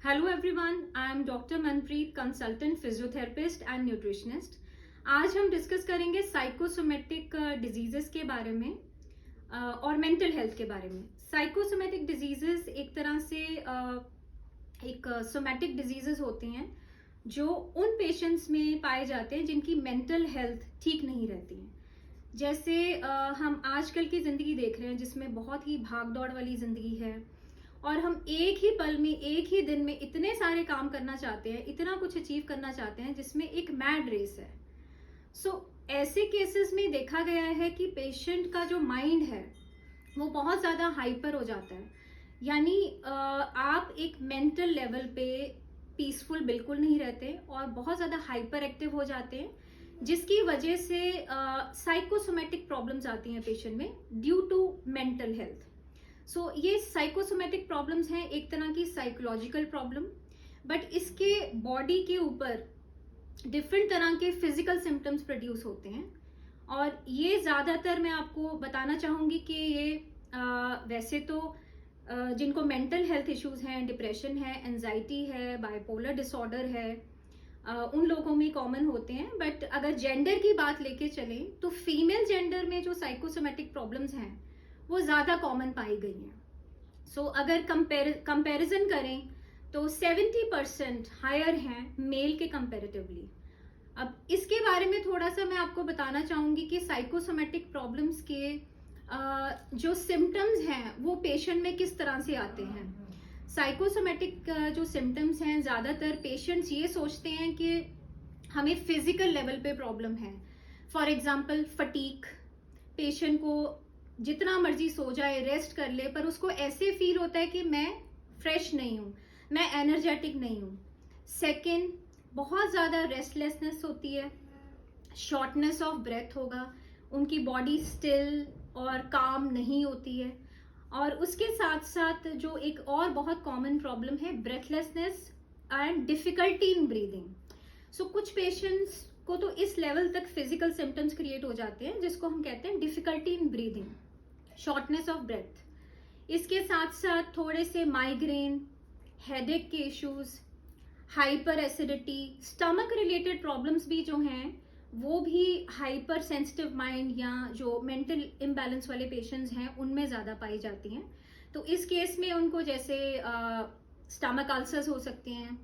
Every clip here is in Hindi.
Hello everyone, I am doctor Manpreet, consultant physiotherapist and nutritionist. आज हम डिस्कस करेंगे साइकोसोमेटिक डिजीजेस के बारे में और मेंटल हेल्थ के बारे में। साइकोसोमेटिक डिजीजेस एक तरह से एक सोमेटिक डिजीजेस होते हैं जो उन पेशेंट्स में पाए जाते हैं जिनकी मेंटल हेल्थ ठीक नहीं रहती है। जैसे हम आजकल की ज़िंदगी देख रहे हैं जिसमें बहुत ही भाग दौड़ वाली ज़िंदगी है और हम एक ही पल में, एक ही दिन में इतने सारे काम करना चाहते हैं, इतना कुछ अचीव करना चाहते हैं जिसमें एक मैड रेस है। ऐसे केसेस में देखा गया है कि पेशेंट का जो माइंड है वो बहुत ज़्यादा हाइपर हो जाता है। यानी आप एक मेंटल लेवल पे पीसफुल बिल्कुल नहीं रहते और बहुत ज़्यादा हाइपर एक्टिव हो जाते हैं, जिसकी वजह से साइकोसोमेटिक प्रॉब्लम्स आती हैं पेशेंट में ड्यू टू मेंटल हेल्थ। ये साइकोसोमेटिक प्रॉब्लम्स हैं, एक तरह की साइकोलॉजिकल प्रॉब्लम, बट इसके बॉडी के ऊपर डिफरेंट तरह के फिजिकल सिम्टम्स प्रोड्यूस होते हैं। और ये ज़्यादातर मैं आपको बताना चाहूँगी कि ये वैसे तो जिनको मेंटल हेल्थ इश्यूज हैं, डिप्रेशन है, एंजाइटी है, बाइपोलर डिसऑर्डर है, उन लोगों में कॉमन होते हैं। बट अगर जेंडर की बात लेके चलें तो फीमेल जेंडर में जो साइकोसोमेटिक प्रॉब्लम्स हैं वो ज़्यादा कॉमन पाई गई हैं। अगर कंपैरिजन करें तो 70% हायर हैं मेल के कंपैरेटिवली। अब इसके बारे में थोड़ा सा मैं आपको बताना चाहूँगी कि साइकोसोमेटिक प्रॉब्लम्स के जो सिम्टम्स हैं वो पेशेंट में किस तरह से आते हैं। साइकोसोमेटिक जो सिम्टम्स हैं, ज़्यादातर पेशेंट्स ये सोचते हैं कि हमें फिजिकल लेवल पे प्रॉब्लम है। फॉर एग्जांपल फटीक, पेशेंट को जितना मर्जी सो जाए, रेस्ट कर ले, पर उसको ऐसे फील होता है कि मैं फ्रेश नहीं हूँ, मैं एनर्जेटिक नहीं हूँ। सेकेंड, बहुत ज़्यादा रेस्टलेसनेस होती है, शॉर्टनेस ऑफ ब्रेथ होगा, उनकी बॉडी स्टिल और काम नहीं होती है। और उसके साथ साथ जो एक और बहुत कॉमन प्रॉब्लम है, breathlessness and difficulty in breathing. कुछ पेशेंट्स को तो इस लेवल तक फिजिकल सिम्टम्स क्रिएट हो जाते हैं जिसको हम कहते हैं difficulty in breathing, shortness of breath. इसके साथ साथ थोड़े से माइग्रेन, हेडेक के issues, hyperacidity, stomach related problems भी जो हैं वो भी हाइपर सेंसिटिव माइंड या जो मेंटल इम्बैलेंस वाले पेशेंट्स हैं उनमें ज़्यादा पाई जाती हैं। तो इस केस में उनको जैसे स्टमक अल्सर्स हो सकते हैं,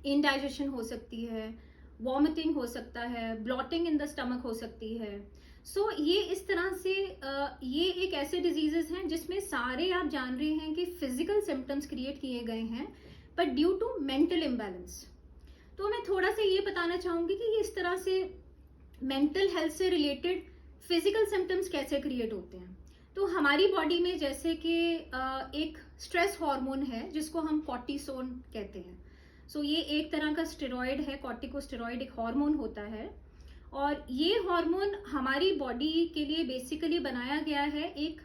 इनडाइजेशन हो सकती है, वॉमिटिंग हो सकता है, ब्लॉटिंग इन द स्टमक हो सकती है। ये इस तरह से ये एक ऐसे डिजीजेस हैं जिसमें सारे आप जान रहे हैं कि फिजिकल सिम्टम्स क्रिएट किए गए हैं but due to mental imbalance. तो मैं थोड़ा सा ये बताना चाहूंगी कि इस तरह से मेंटल हेल्थ से रिलेटेड फिजिकल सिम्टम्स कैसे क्रिएट होते हैं। तो हमारी बॉडी में जैसे कि एक स्ट्रेस हार्मोन है जिसको हम कॉर्टिसोन कहते हैं। ये एक तरह का स्टेरॉयड है, कॉर्टिकोस्टेरॉयड एक हार्मोन होता है और ये हार्मोन हमारी बॉडी के लिए बेसिकली बनाया गया है। एक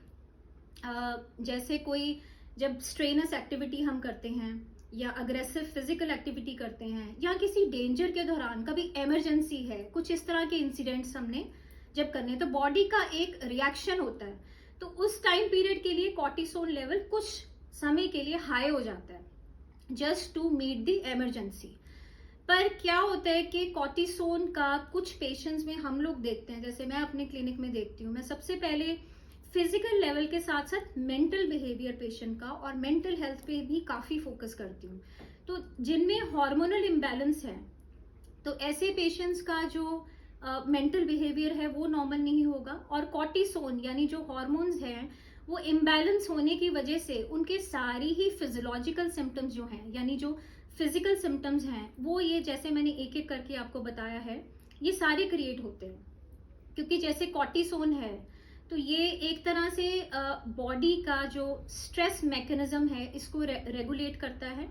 जैसे कोई जब स्ट्रेनस एक्टिविटी हम करते हैं या अग्रेसिव फिजिकल एक्टिविटी करते हैं या किसी डेंजर के दौरान, कभी इमरजेंसी है, कुछ इस तरह के इंसिडेंट्स हमने जब करने, तो बॉडी का एक रिएक्शन होता है। तो उस टाइम पीरियड के लिए कॉर्टिसोल लेवल कुछ समय के लिए हाई हो जाता है just to meet the emergency. पर क्या होता है कि कॉर्टिसोन का कुछ पेशेंट्स में हम लोग देखते हैं, जैसे मैं अपने क्लिनिक में देखती हूँ, मैं सबसे पहले फिजिकल लेवल के साथ साथ मेंटल बिहेवियर पेशेंट का और मेंटल हेल्थ पे भी काफ़ी फोकस करती हूँ। तो जिनमें हार्मोनल इम्बैलेंस है तो ऐसे पेशेंट्स का जो मेंटल बिहेवियर है वो नॉर्मल नहीं होगा और कॉर्टिसोन यानी जो हॉर्मोन्स हैं वो इम्बैलेंस होने की वजह से उनके सारी ही फिजियोलॉजिकल सिम्टम्स जो हैं, यानी जो फिजिकल सिम्टम्स हैं, वो ये जैसे मैंने एक एक करके आपको बताया है, ये सारे क्रिएट होते हैं। क्योंकि जैसे कॉर्टिसोन है तो ये एक तरह से बॉडी का जो स्ट्रेस मैकेनिज्म है इसको रेगुलेट करता है।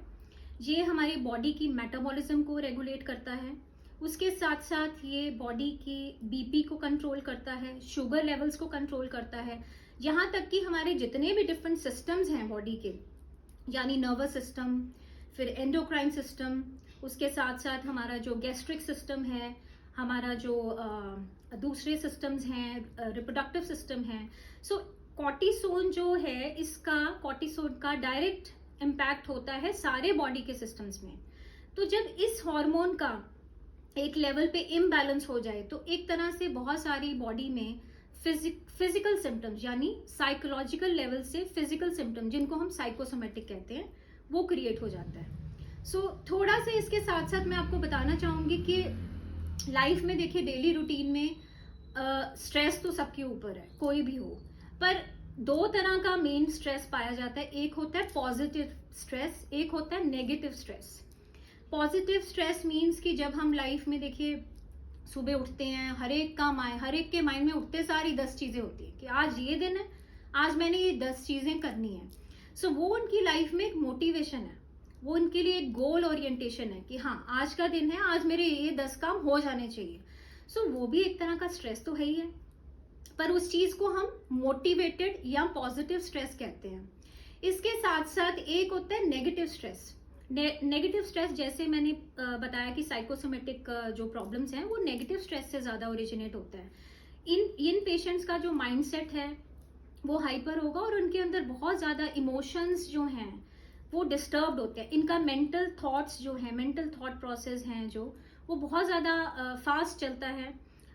ये हमारी बॉडी की मेटाबॉलिज्म को रेगुलेट करता है। उसके साथ साथ ये बॉडी की बीपी को कंट्रोल करता है, शुगर लेवल्स को कंट्रोल करता है, यहाँ तक कि हमारे जितने भी डिफरेंट सिस्टम्स हैं बॉडी के, यानी नर्वस सिस्टम, फिर एंडोक्राइन सिस्टम, उसके साथ साथ हमारा जो गैस्ट्रिक सिस्टम है, हमारा जो दूसरे सिस्टम्स हैं, रिप्रोडक्टिव सिस्टम है। कॉर्टिसोन जो है, इसका कॉर्टिसोन का डायरेक्ट इम्पैक्ट होता है सारे बॉडी के सिस्टम्स में। तो जब इस हार्मोन का एक लेवल पे इम्बैलेंस हो जाए तो एक तरह से बहुत सारी बॉडी में फिजिकल सिम्टम्स यानी साइकोलॉजिकल लेवल से फिजिकल सिम्टम जिनको हम साइकोसोमेटिक कहते हैं वो क्रिएट हो जाता है। सो थोड़ा सा इसके साथ साथ मैं आपको बताना चाहूंगी कि लाइफ में देखिए डेली रूटीन में स्ट्रेस तो सबके ऊपर है, कोई भी हो, पर दो तरह का मेन स्ट्रेस पाया जाता है। एक होता है पॉजिटिव स्ट्रेस, एक होता है negative stress. Positive stress means कि जब हम लाइफ में देखिए सुबह उठते हैं, हर एक के माइंड में उठते सारी 10 चीजें होती है कि आज ये दिन है, आज मैंने ये 10 चीजें करनी है। सो वो उनकी लाइफ में एक मोटिवेशन है, वो उनके लिए एक गोल ओरिएंटेशन है कि हाँ आज का दिन है, आज मेरे ये 10 काम हो जाने चाहिए। सो वो भी एक तरह का स्ट्रेस तो है ही है, पर उस चीज को हम मोटिवेटेड या पॉजिटिव स्ट्रेस कहते हैं। इसके साथ साथ एक होता है नेगेटिव स्ट्रेस। नेगेटिव स्ट्रेस जैसे मैंने बताया कि साइकोसोमेटिक जो प्रॉब्लम्स हैं वो नेगेटिव स्ट्रेस से ज्यादा ओरिजिनेट होता है। इन पेशेंट्स का जो माइंडसेट है वो हाइपर होगा और उनके अंदर बहुत ज्यादा इमोशंस जो हैं वो डिस्टर्ब्ड होते हैं। इनका मेंटल थॉट्स जो है, मेंटल थॉट प्रोसेस हैं जो वो बहुत ज्यादा फास्ट चलता है,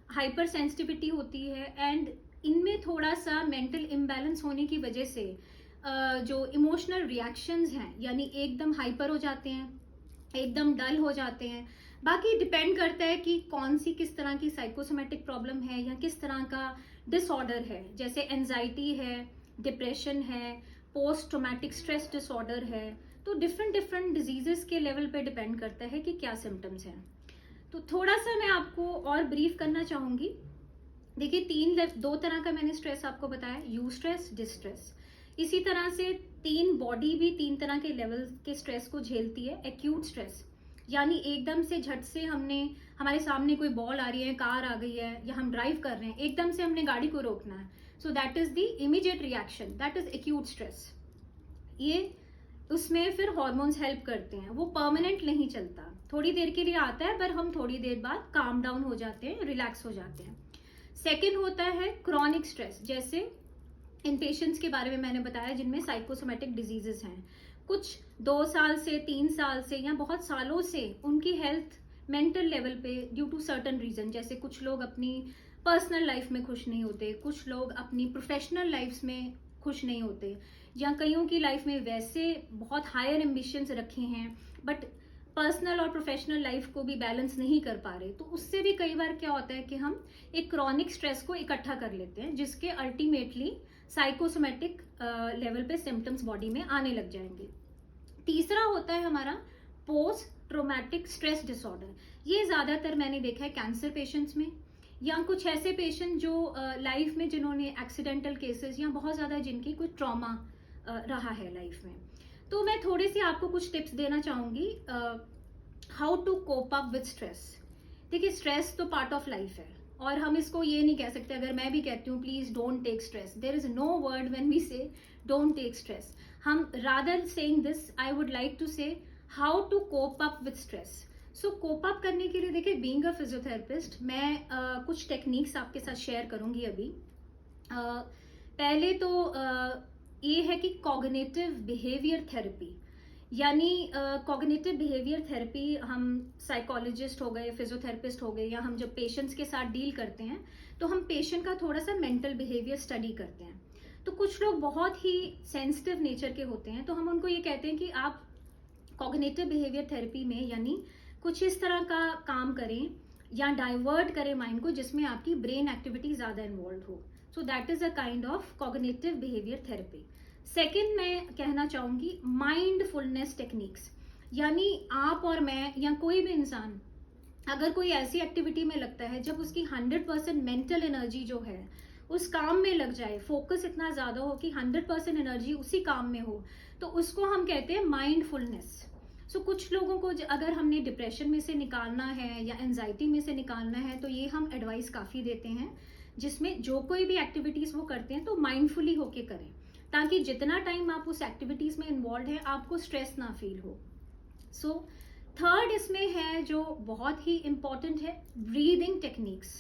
हाइपर सेंसिटिविटी होती है, एंड इनमें थोड़ा सा मेंटल इम्बैलेंस होने की वजह से जो इमोशनल रिएक्शंस हैं यानी एकदम हाइपर हो जाते हैं, एकदम डल हो जाते हैं। बाकी डिपेंड करता है कि कौन सी किस तरह की साइकोसोमेटिक प्रॉब्लम है या किस तरह का डिसऑर्डर है, जैसे एंजाइटी है, डिप्रेशन है, पोस्ट ट्रॉमेटिक स्ट्रेस डिसऑर्डर है। तो डिफरेंट डिजीजेस के लेवल पे डिपेंड करता है कि क्या सिम्टम्स हैं। तो थोड़ा सा मैं आपको और ब्रीफ करना चाहूंगी। देखिए दो तरह का मैंने स्ट्रेस आपको बताया, यू स्ट्रेस, डिस्ट्रेस। इसी तरह से बॉडी भी 3 तरह के लेवल के स्ट्रेस को झेलती है। एक्यूट स्ट्रेस यानी एकदम से झट से हमारे सामने कोई बॉल आ रही है, कार आ गई है, या हम ड्राइव कर रहे हैं, एकदम से हमने गाड़ी को रोकना है, so that is the immediate reaction, that is acute stress. ये उसमें फिर हॉर्मोन्स हेल्प करते हैं, वो परमानेंट नहीं चलता, थोड़ी देर के लिए आता है पर हम थोड़ी देर बाद काम डाउन हो जाते हैं, रिलैक्स हो जाते हैं। सेकेंड होता है क्रॉनिक स्ट्रेस, जैसे इन पेशेंट्स के बारे में मैंने बताया जिनमें साइकोसोमेटिक डिजीजेस हैं, कुछ 2 साल से 3 साल से या बहुत सालों से उनकी हेल्थ मेंटल लेवल पे ड्यू टू सर्टन रीजन, जैसे कुछ लोग अपनी पर्सनल लाइफ में खुश नहीं होते, कुछ लोग अपनी प्रोफेशनल लाइफ में खुश नहीं होते, या कईयों की लाइफ में वैसे बहुत हायर एम्बिशंस रखे हैं बट पर्सनल और प्रोफेशनल लाइफ को भी बैलेंस नहीं कर पा रहे। तो उससे भी कई बार क्या होता है कि हम एक क्रॉनिक स्ट्रेस को इकट्ठा कर लेते हैं जिसके अल्टीमेटली साइकोसोमेटिक लेवल पे सिम्टम्स बॉडी में आने लग जाएंगे। तीसरा होता है हमारा पोस्ट ट्रोमैटिक स्ट्रेस डिसऑर्डर। ये ज्यादातर मैंने देखा है कैंसर पेशेंट्स में, या कुछ ऐसे पेशेंट जो लाइफ में जिन्होंने एक्सीडेंटल केसेस या बहुत ज्यादा जिनकी कोई ट्रॉमा रहा है लाइफ में। तो मैं थोड़े से आपको कुछ टिप्स देना चाहूंगी how to cope up with stress. देखिए स्ट्रेस तो पार्ट ऑफ लाइफ है और हम इसको ये नहीं कह सकते, अगर मैं भी कहती हूँ please don't take stress, there is no word when we say don't take stress. हम rather saying this I would like to say how to cope up with stress. So cope up करने के लिए देखिए बीइंग अ फिजियोथेरेपिस्ट मैं कुछ टेक्निक्स आपके साथ शेयर करूंगी अभी। पहले तो ये है कि कॉग्निटिव बिहेवियर थेरेपी, यानी कॉग्निटिव बिहेवियर थेरेपी, हम साइकोलॉजिस्ट हो गए, फिजियोथेरेपिस्ट हो गए, या हम जब पेशेंट्स के साथ डील करते हैं तो हम पेशेंट का थोड़ा सा मेंटल बिहेवियर स्टडी करते हैं। तो कुछ लोग बहुत ही सेंसिटिव नेचर के होते हैं, तो हम उनको ये कहते हैं कि आप कॉग्निटिव बिहेवियर थेरेपी में यानी कुछ इस तरह का काम करें या डाइवर्ट करें माइंड को जिसमें आपकी ब्रेन एक्टिविटी ज्यादा इन्वॉल्व हो। So that is a kind of cognitive behaviour therapy. Second मैं कहना चाहूंगी माइंडफुलनेस टेक्निक्स, यानी आप और मैं या कोई भी इंसान अगर कोई ऐसी एक्टिविटी में लगता है जब उसकी 100% मेंटल एनर्जी जो है उस काम में लग जाए, फोकस इतना ज्यादा हो कि 100% एनर्जी उसी काम में हो, तो उसको हम कहते हैं माइंडफुलनेस। सो कुछ लोगों को अगर हमने डिप्रेशन में से निकालना है या एंजाइटी में से निकालना है तो ये हम एडवाइस काफी देते हैं, जिसमें जो कोई भी एक्टिविटीज वो करते हैं तो माइंडफुली होके करें, ताकि जितना टाइम आप उस एक्टिविटीज में इन्वॉल्व है आपको स्ट्रेस ना फील हो। सो थर्ड इसमें है जो बहुत ही इंपॉर्टेंट है, ब्रीदिंग टेक्निक्स।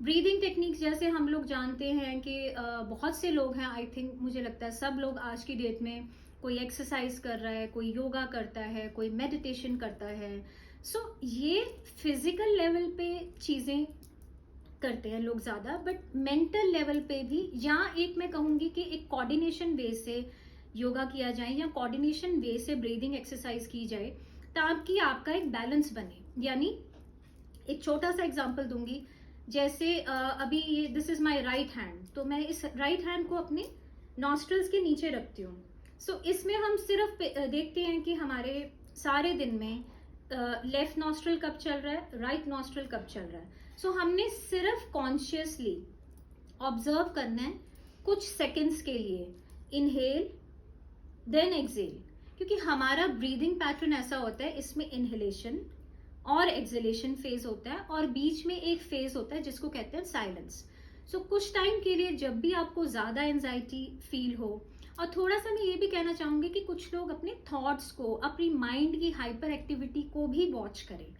ब्रीदिंग टेक्निक्स जैसे हम लोग जानते हैं कि बहुत से लोग हैं, आई थिंक मुझे लगता है सब लोग आज की डेट में कोई एक्सरसाइज कर रहा है, कोई योगा करता है, कोई मेडिटेशन करता है। सो ये फिजिकल लेवल पे चीज़ें करते हैं लोग ज़्यादा, बट मेंटल लेवल पे भी, या एक मैं कहूँगी कि एक कोऑर्डिनेशन वे से योगा किया जाए या कोऑर्डिनेशन वे से ब्रीदिंग एक्सरसाइज की जाए ताकि आपका एक बैलेंस बने। यानी एक छोटा सा एग्जांपल दूंगी, जैसे अभी ये this is my right hand, तो मैं इस राइट हैंड को अपने नॉस्ट्रल्स के नीचे रखती हूँ। सो इसमें हम सिर्फ देखते हैं कि हमारे सारे दिन में लेफ्ट नॉस्ट्रल कब चल रहा है, राइट नॉस्ट्रल कब चल रहा है। सो हमने सिर्फ कॉन्शियसली ऑब्जर्व करना है कुछ सेकंड्स के लिए, इनहेल देन एक्सेल, क्योंकि हमारा ब्रीदिंग पैटर्न ऐसा होता है, इसमें इनहेलेशन और एक्सेलेशन फेज होता है और बीच में एक फेज होता है जिसको कहते हैं साइलेंस। सो कुछ टाइम के लिए जब भी आपको ज्यादा एंजाइटी फील हो, और थोड़ा सा मैं ये भी कहना चाहूंगी कि कुछ लोग अपने थॉट्स को, अपनी माइंड की हाइपर एक्टिविटी को भी वॉच करें।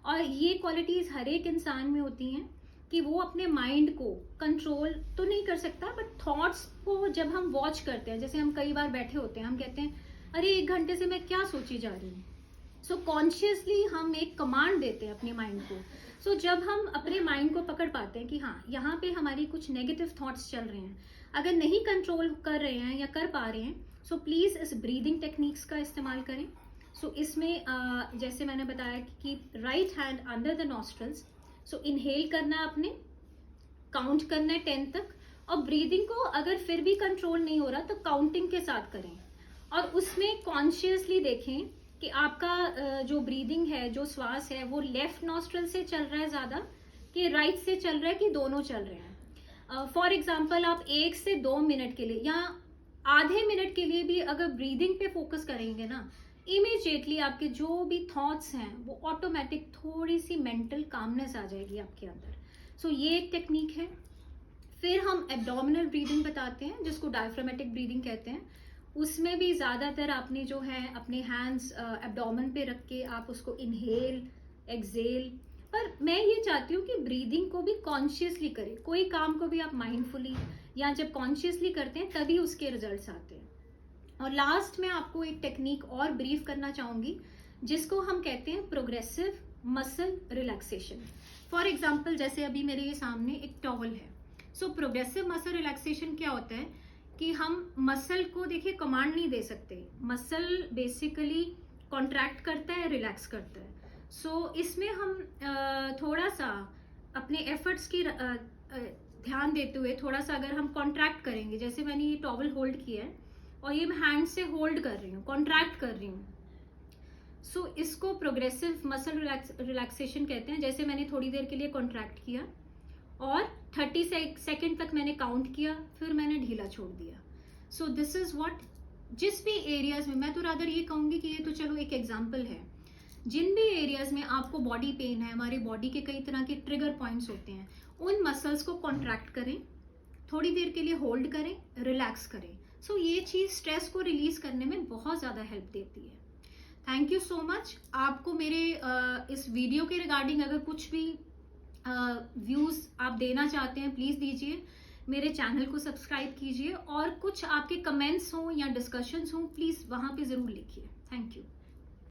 और ये क्वालिटीज हर एक इंसान में होती हैं कि वो अपने माइंड को कंट्रोल तो नहीं कर सकता, बट थॉट्स को जब हम वॉच करते हैं, जैसे हम कई बार बैठे होते हैं, हम कहते हैं अरे 1 घंटे से मैं क्या सोची जा रही हूँ। सो कॉन्शियसली हम एक कमांड देते हैं अपने माइंड को। सो जब हम अपने माइंड को पकड़ पाते हैं कि हाँ यहाँ पे हमारी कुछ नेगेटिव थॉट्स चल रहे हैं, अगर नहीं कंट्रोल कर रहे हैं या कर पा रहे हैं, सो प्लीज इस ब्रीदिंग टेक्निक्स का इस्तेमाल करें। सो इसमें जैसे मैंने बताया कि right hand under the nostrils, so inhale करना है आपने, काउंट करना है 10 तक, और ब्रीदिंग को अगर फिर भी कंट्रोल नहीं हो रहा तो काउंटिंग के साथ करें, और उसमें कॉन्शियसली देखें कि आपका जो ब्रीदिंग है, जो श्वास है, वो लेफ्ट नॉस्ट्रल से चल रहा है ज्यादा कि राइट से चल रहा है कि दोनों चल रहे हैं। फॉर एग्जाम्पल आप 1 से 2 मिनट के लिए या आधे मिनट के लिए भी अगर ब्रीदिंग पे फोकस करेंगे ना, इमीडिएटली आपके जो भी थॉट्स हैं वो ऑटोमेटिक थोड़ी सी मेंटल कामनेस आ जाएगी आपके अंदर। सो ये एक टेक्निक है। फिर हम एब्डोमिनल ब्रीदिंग बताते हैं जिसको डायफ्रामेटिक ब्रीदिंग कहते हैं। उसमें भी ज्यादातर आपने जो है अपने हैंड्स एब्डोमेन पे रख के आप उसको इनहेल एक्सेल, पर मैं ये चाहती हूँ कि ब्रीदिंग को भी कॉन्शियसली करें। कोई काम को भी आप माइंडफुली या जब कॉन्शियसली करते हैं तभी उसके रिजल्ट्स आते हैं। और लास्ट में आपको एक टेक्निक और ब्रीफ करना चाहूंगी जिसको हम कहते हैं progressive muscle relaxation. For example जैसे अभी मेरे ये सामने एक टॉवल है। सो प्रोग्रेसिव मसल रिलैक्सेशन क्या होता है कि हम मसल को देखिए कमांड नहीं दे सकते, मसल बेसिकली कॉन्ट्रैक्ट करता है, रिलैक्स करता है। सो इसमें हम थोड़ा सा अपने एफर्ट्स की ध्यान देते हुए थोड़ा सा अगर हम कॉन्ट्रैक्ट करेंगे, जैसे मैंने ये टॉवल होल्ड किया है और ये मैं हैंड से होल्ड कर रही हूँ, कॉन्ट्रैक्ट कर रही हूँ। सो इसको प्रोग्रेसिव मसल रिलैक्सेशन कहते हैं। जैसे मैंने थोड़ी देर के लिए कॉन्ट्रैक्ट किया और 30 सेकेंड तक मैंने काउंट किया, फिर मैंने ढीला छोड़ दिया। सो दिस इज व्हाट, जिस भी एरियाज में, मैं तो रादर ये कहूंगी कि ये तो चलो एक एग्जांपल है, जिन भी एरियाज में आपको बॉडी पेन है, हमारी बॉडी के कई तरह के ट्रिगर पॉइंट्स होते हैं, उन मसल्स को कॉन्ट्रैक्ट करें, थोड़ी देर के लिए होल्ड करें, रिलैक्स करें। सो ये चीज स्ट्रेस को रिलीज करने में बहुत ज्यादा हेल्प देती है। Thank you so much. आपको मेरे इस वीडियो के रिगार्डिंग अगर कुछ भी व्यूज आप देना चाहते हैं प्लीज दीजिए, मेरे चैनल को सब्सक्राइब कीजिए, और कुछ आपके कमेंट्स हों या डिस्कशंस हों प्लीज वहां पे जरूर लिखिए। Thank you.